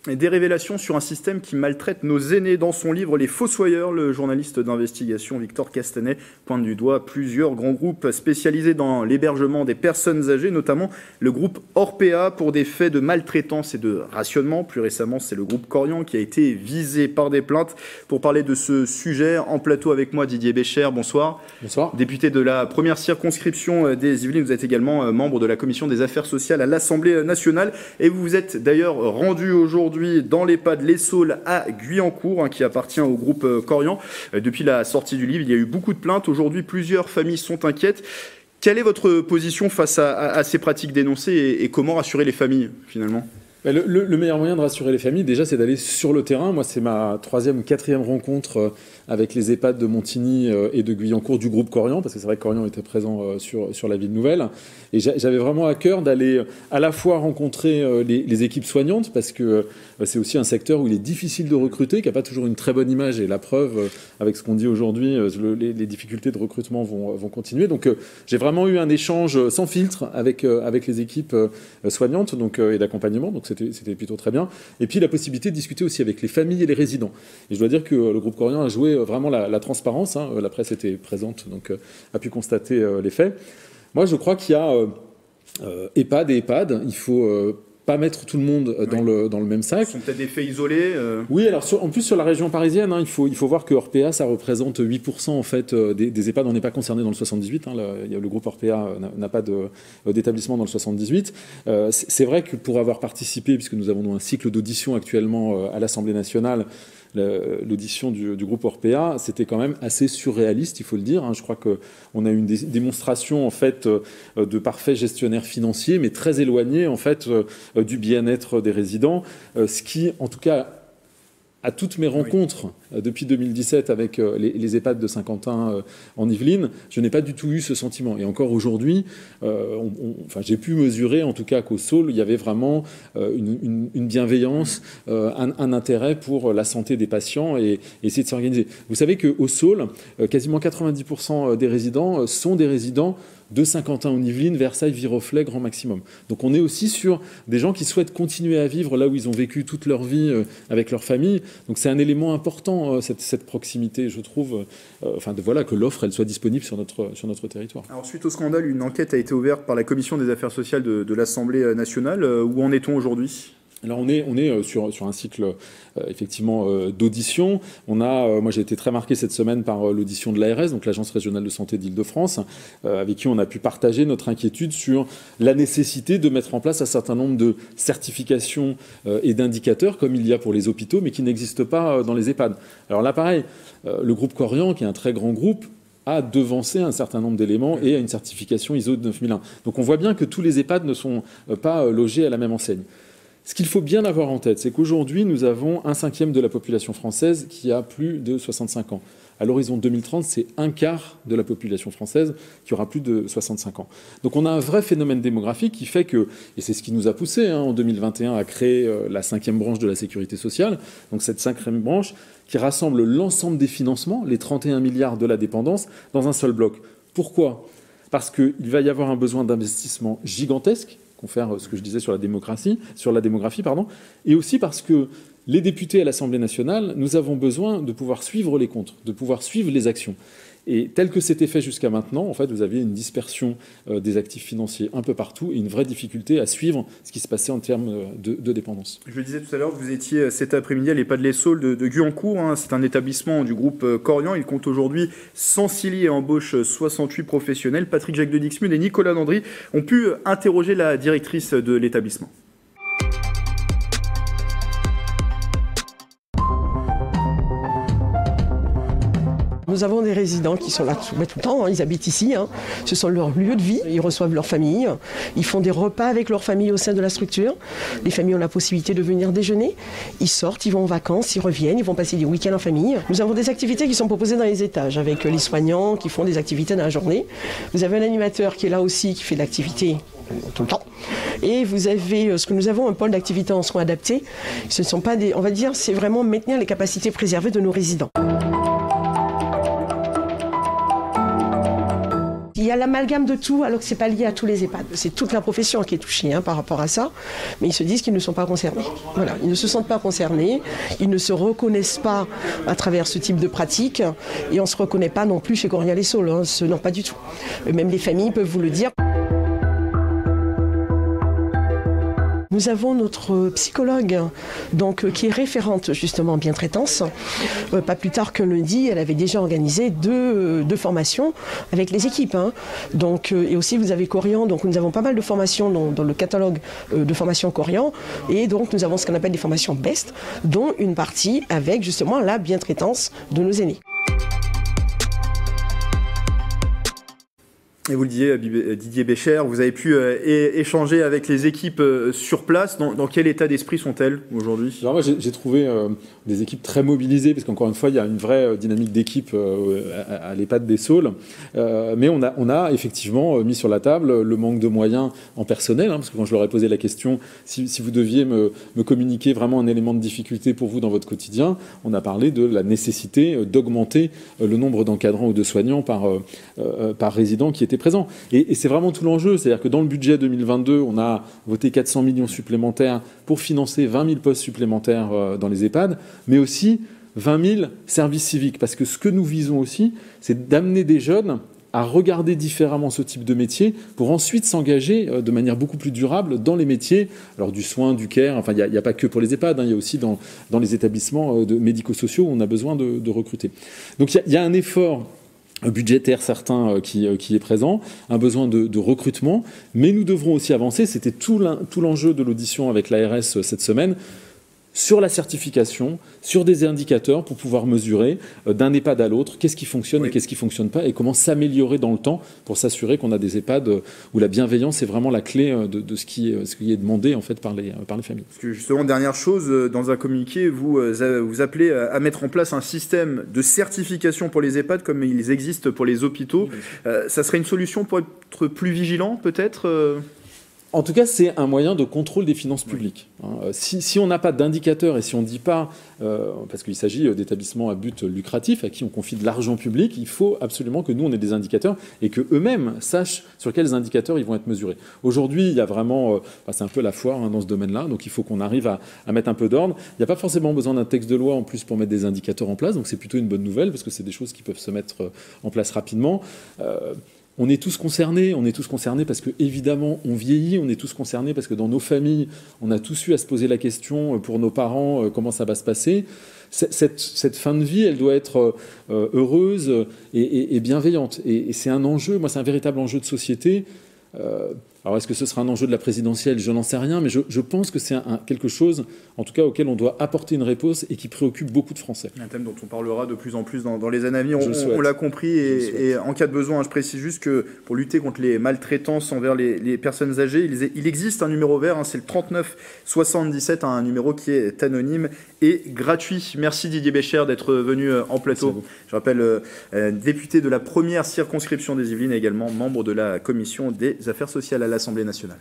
Et des révélations sur un système qui maltraite nos aînés. Dans son livre Les Fossoyeurs, le journaliste d'investigation Victor Castanet pointe du doigt plusieurs grands groupes spécialisés dans l'hébergement des personnes âgées, notamment le groupe Orpea pour des faits de maltraitance et de rationnement. Plus récemment, c'est le groupe Korian qui a été visé par des plaintes. Pour parler de ce sujet, en plateau avec moi, Didier Bécher, bonsoir. Bonsoir. Député de la première circonscription des Yvelines, vous êtes également membre de la commission des affaires sociales à l'Assemblée nationale et vous vous êtes d'ailleurs rendu aujourd'hui dans l'EHPAD Les Saules à Guyancourt, qui appartient au groupe Korian. Depuis la sortie du livre, il y a eu beaucoup de plaintes. Aujourd'hui, plusieurs familles sont inquiètes. Quelle est votre position face à ces pratiques dénoncées et comment rassurer les familles, finalement ? Le meilleur moyen de rassurer les familles, déjà, c'est d'aller sur le terrain. Moi, c'est ma 3e ou 4e rencontre avec les EHPAD de Montigny et de Guyancourt du groupe Korian, parce que c'est vrai que Korian était présent sur la ville nouvelle. Et j'avais vraiment à cœur d'aller à la fois rencontrer les équipes soignantes, parce que c'est aussi un secteur où il est difficile de recruter, qui n'a pas toujours une très bonne image. Et la preuve, avec ce qu'on dit aujourd'hui, les difficultés de recrutement vont continuer. Donc, j'ai vraiment eu un échange sans filtre avec les équipes soignantes et d'accompagnement. Donc, c'était plutôt très bien. Et puis, la possibilité de discuter aussi avec les familles et les résidents. Et je dois dire que le groupe Korian a joué vraiment la transparence. La presse était présente, donc a pu constater les faits. Moi, je crois qu'il y a EHPAD et EHPAD. Il faut pas mettre tout le monde dans le même sac. Ce sont peut-être des faits isolés. Oui, alors en plus sur la région parisienne, il faut voir que Orpea, ça représente 8% en fait des EHPAD. On n'est pas concerné dans le 78. Le groupe Orpea n'a pas d'établissement dans le 78. C'est vrai que pour avoir participé, puisque nous avons un cycle d'audition actuellement à l'Assemblée nationale, l'audition du groupe Orpea, c'était quand même assez surréaliste, il faut le dire. Je crois qu'on a eu une démonstration en fait de parfaits gestionnaires financiers, mais très éloignés en fait du bien-être des résidents, ce qui, en tout cas, à toutes mes rencontres depuis 2017 avec les EHPAD de Saint-Quentin en Yvelines, je n'ai pas du tout eu ce sentiment. Et encore aujourd'hui, j'ai pu mesurer, en tout cas qu'au Saules, il y avait vraiment une bienveillance, un intérêt pour la santé des patients et essayer de s'organiser. Vous savez qu'au Saules, quasiment 90% des résidents sont des résidents de Saint-Quentin en Yvelines, Versailles, Viroflay, grand maximum. Donc on est aussi sur des gens qui souhaitent continuer à vivre là où ils ont vécu toute leur vie avec leur famille. Donc c'est un élément important, cette proximité, je trouve, que l'offre elle soit disponible sur notre territoire. Alors suite au scandale, une enquête a été ouverte par la commission des affaires sociales de l'Assemblée nationale. Où en est-on aujourd'hui ? Alors on est sur un cycle effectivement d'audition. Moi j'ai été très marqué cette semaine par l'audition de l'ARS, donc l'Agence régionale de santé d'Île-de-France, avec qui on a pu partager notre inquiétude sur la nécessité de mettre en place un certain nombre de certifications et d'indicateurs comme il y a pour les hôpitaux, mais qui n'existent pas dans les EHPAD. Alors là pareil, le groupe Korian, qui est un très grand groupe, a devancé un certain nombre d'éléments et a une certification ISO 9001. Donc on voit bien que tous les EHPAD ne sont pas logés à la même enseigne. Ce qu'il faut bien avoir en tête, c'est qu'aujourd'hui, nous avons 1/5 de la population française qui a plus de 65 ans. À l'horizon 2030, c'est 1/4 de la population française qui aura plus de 65 ans. Donc on a un vrai phénomène démographique qui fait que, et c'est ce qui nous a poussé en 2021 à créer la 5e branche de la sécurité sociale, donc cette 5e branche qui rassemble l'ensemble des financements, les 31 milliards de la dépendance, dans un seul bloc. Pourquoi ? Parce qu'il va y avoir un besoin d'investissement gigantesque, confère ce que je disais sur la démographie, et aussi parce que les députés à l'Assemblée nationale, nous avons besoin de pouvoir suivre les comptes, de pouvoir suivre les actions. Et tel que c'était fait jusqu'à maintenant, en fait, vous aviez une dispersion des actifs financiers un peu partout et une vraie difficulté à suivre ce qui se passait en termes de dépendance. Je le disais tout à l'heure, vous étiez cet après-midi à l'EHPAD Les Saules de Guyancourt. C'est un établissement du groupe Korian. Il compte aujourd'hui 106 lits et embauche 68 professionnels. Patrick Jacques de Dixmude et Nicolas Landry ont pu interroger la directrice de l'établissement. Nous avons des résidents qui sont là tout le temps, ils habitent ici, ce sont leur lieu de vie, ils reçoivent leur famille, ils font des repas avec leur famille au sein de la structure. Les familles ont la possibilité de venir déjeuner, ils sortent, ils vont en vacances, ils reviennent, ils vont passer des week-ends en famille. Nous avons des activités qui sont proposées dans les étages avec les soignants qui font des activités dans la journée. Vous avez un animateur qui est là aussi, qui fait de l'activité tout le temps. Et vous avez ce que nous avons un pôle d'activité en soins adaptés. Ce ne sont pas des, on va dire, c'est vraiment maintenir les capacités préservées de nos résidents. Il y a l'amalgame de tout, alors que ce n'est pas lié à tous les EHPAD. C'est toute la profession qui est touchée par rapport à ça, mais ils se disent qu'ils ne sont pas concernés. Voilà, ils ne se sentent pas concernés, ils ne se reconnaissent pas à travers ce type de pratique, et on ne se reconnaît pas non plus chez Gorgna-les-Saules, non, pas du tout. Même les familles peuvent vous le dire. Nous avons notre psychologue qui est référente justement en bientraitance. Pas plus tard que lundi, elle avait déjà organisé deux formations avec les équipes. Et aussi vous avez Corian, donc nous avons pas mal de formations dans le catalogue de formations Corian. Et donc nous avons ce qu'on appelle des formations BEST, dont une partie avec justement la bientraitance de nos aînés. Et vous le disiez, Didier Bécher, vous avez pu échanger avec les équipes sur place. Dans quel état d'esprit sont-elles aujourd'hui? Alors moi, j'ai trouvé des équipes très mobilisées, parce qu'encore une fois, il y a une vraie dynamique d'équipe à l'EHPAD des Saules. Mais on a effectivement mis sur la table le manque de moyens en personnel, parce que quand je leur ai posé la question, si vous deviez me communiquer vraiment un élément de difficulté pour vous dans votre quotidien, on a parlé de la nécessité d'augmenter le nombre d'encadrants ou de soignants par résident qui était présent. Et c'est vraiment tout l'enjeu. C'est-à-dire que dans le budget 2022, on a voté 400 millions supplémentaires pour financer 20 000 postes supplémentaires dans les EHPAD, mais aussi 20 000 services civiques. Parce que ce que nous visons aussi, c'est d'amener des jeunes à regarder différemment ce type de métier pour ensuite s'engager de manière beaucoup plus durable dans les métiers, alors du soin, du care, enfin il n'y a pas que pour les EHPAD, il y a aussi dans les établissements médico-sociaux où on a besoin de recruter. Donc il y a un effort budgétaire certain qui est présent, un besoin de recrutement, mais nous devrons aussi avancer, c'était tout l'enjeu de l'audition avec l'ARS cette semaine, sur la certification, sur des indicateurs pour pouvoir mesurer d'un EHPAD à l'autre qu'est-ce qui fonctionne et qu'est-ce qui ne fonctionne pas et comment s'améliorer dans le temps pour s'assurer qu'on a des EHPAD où la bienveillance est vraiment la clé de ce qui est demandé en fait par les familles. Parce que justement, dernière chose, dans un communiqué, vous appelez à mettre en place un système de certification pour les EHPAD comme ils existent pour les hôpitaux. Ça serait une solution pour être plus vigilant peut-être En tout cas, c'est un moyen de contrôle des finances publiques. Si on n'a pas d'indicateurs et si on ne dit pas, parce qu'il s'agit d'établissements à but lucratif à qui on confie de l'argent public, il faut absolument que nous, on ait des indicateurs et qu'eux-mêmes sachent sur quels indicateurs ils vont être mesurés. Aujourd'hui, il y a vraiment, c'est un peu la foire dans ce domaine-là, donc il faut qu'on arrive à mettre un peu d'ordre. Il n'y a pas forcément besoin d'un texte de loi en plus pour mettre des indicateurs en place, donc c'est plutôt une bonne nouvelle parce que c'est des choses qui peuvent se mettre en place rapidement. On est tous concernés parce que évidemment on vieillit, on est tous concernés parce que dans nos familles, on a tous eu à se poser la question pour nos parents, comment ça va se passer. Cette fin de vie, elle doit être heureuse et bienveillante. Et c'est un enjeu, moi c'est un véritable enjeu de société. Alors est-ce que ce sera un enjeu de la présidentielle? Je n'en sais rien, mais je pense que c'est quelque chose, en tout cas, auquel on doit apporter une réponse et qui préoccupe beaucoup de Français. Un thème dont on parlera de plus en plus dans les années à venir, on l'a compris, et en cas de besoin, je précise juste que pour lutter contre les maltraitances envers les personnes âgées, il existe un numéro vert, c'est le 39 77, un numéro qui est anonyme et gratuit. Merci Didier Bécher d'être venu en plateau. Je rappelle, député de la première circonscription des Yvelines et également membre de la commission des affaires sociales à l'Assemblée nationale.